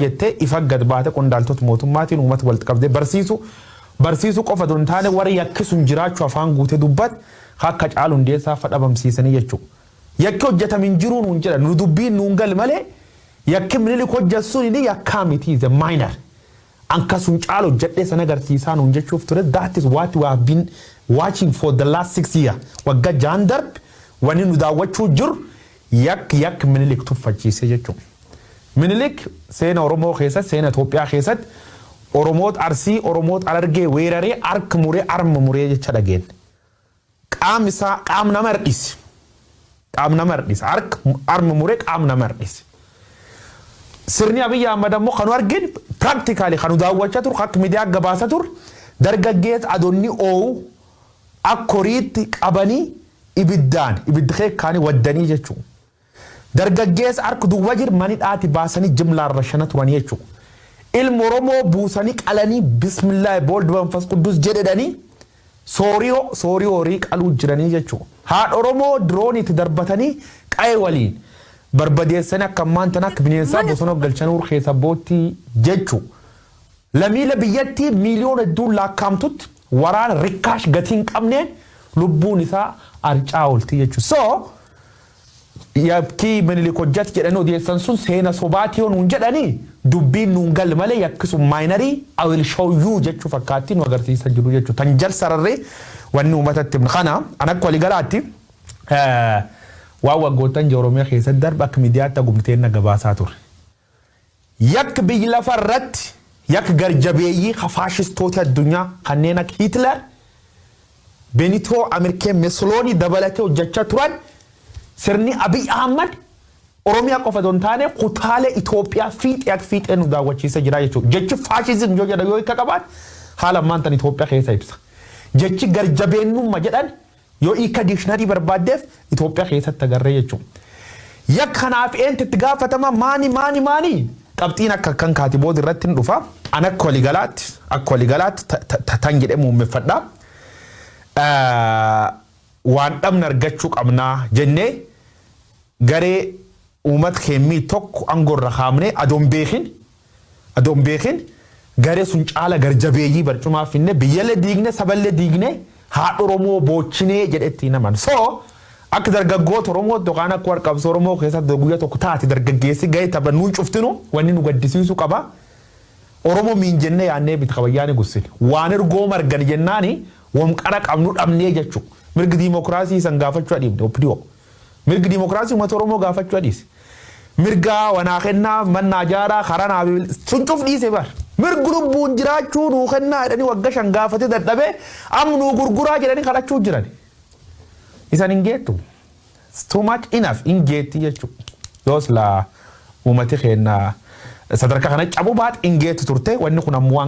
jettee ifa gad baate qondaaltota mootummaatiin uummata walitti qabdee barsiisu qofa don taane warri yakkisuun jiraachuu afaan guutee dubbat akka caalu hundeessaa fadhabamsiisanii jechuudha. Yakki hojjetamin jiruun hun jedha nu dubbiin nuun gal malee yakki Minilik hojjesuun inni yakkaa miti is a minor. Ankasuun caalu hojjedhee sana agarsiisaa nuun jechuuf ture. That is what we have been watching for the last 6 years. Waggaa jaan darbe wanni nu daawwachuu jiru yakki Minilik tuffachiisee jechuudha. Minilik seena Oromoo keessatti seena Itoophiyaa keessatti Oromoot Arsii Oromoot Harargee weeraree harka muree arma muree jecha dhageen. Qaam nama hardhisi. Qaam nama hardhisi. Harka arma muree qaam nama hardhisi. Sirni Abiyyi Ahmad ammoo kan argin practically kan daawwachaa tur akka miidiyaa gabaasa tur dargaggeessa adoonni oowu akkoriitti qabanii ibidda keekkaanii waddanii jechuudha. Dargaggeessa harka duwwaa jir mani dhaati baasanii jimlaarra shana turanii jechuudha. Ilma Oromoo buusanii qalanii bismillah booldi banfas quddus jedhanii soorii horii qaluu jiranii jechuudha. Haadha Oromoo dirooniitti darbatanii qa'ee waliin barbadeessanii akka maantan akka bineensaa bosona galchanuu keessa boottii jechuudha. Lamiila biyyattii miiliyoona hedduun lakkaamtutti waraana rikkaash gatiin qabneen lubbuun isaa arcaa oolti jechuudha. So yakki Minilik hojjate jedhanii odeessan sun seena sobaatii nuun jedhanii dubbiin nuun gal malee yakkisu maayinarii I will show you jechuu fakkaatti nu agarsiisa jiru jechuudha. Tan jalsararree wanni uummatatti kana akka waligalaatti waan waggootan Oromiyaa keessatti darbe akka miidiyaatti gumteen gabaasaa ture. Yakki biyyi lafa irratti yakki garjabeeyyii faashistoota addunyaa kanneen akka Hitler, Benito Amirkee Mussolini dabalatee hojjechaa turan sirni Abiyyi Ahmad Oromiyaa qofa don taane kutaalee Itoophiyaa fiixee nu daawwachiisa jira jechuudha. Jechi faashizim yoo jedha yoo akka qabaat haala maantan Itoophiyaa keessa ibsa. Jechi garjabeenummaa jedhan yoo hiika diikshinarii barbaaddeef Itoophiyaa keessatti agarree jechuudha. Yakka kanaaf eenyutti itti gaafatama maani qabxiin akka kan kaatiboota irratti hin dhufa. An akka waligalaatti tan jedhee muummeffadha. Waan dhabna argachuu qabnaa jennee garee uummata keemmii tokko angorra kaamnee adoon beekin garee sun caala garjabeeyyii barcumaa finne biyyallee diigne saballee diigne haadha Oromoo boochinee jedhetti naman. So akka dargaggoota Oromoo yookaan akka warqabsa Oromoo keessatti guyyaa tokko taate dargaggeessi gahee tapha nuun cuftinu wanni nu gaddisiisu qaba. Oromoo miin jennee yaannee biti qabayyaanii gussine. Waan ergoo margan jennaani wamqara qabnu dhabnee jechuudha. Mirgi diimokiraasii san gaafachuu adiibne opdiyoo. Mirgi diimokiraasii uummata Oromoo gaafachuu adiisi. Mirga wanaa kennaa mannaa jaaraa karaa naabii sun cuf dhiise bar. Mirgi lubbuun jiraachuu nuu kennaa jedhanii wagga shan gaafate dadhabee amnuu gurguraa jedhanii kadhachuu jiran. Isan hin geettu. Too much enough hin geetti jechuudha. Yoos la uummati keenya sadarkaa kana cabu baat hin geettu turte wanni kun ammoo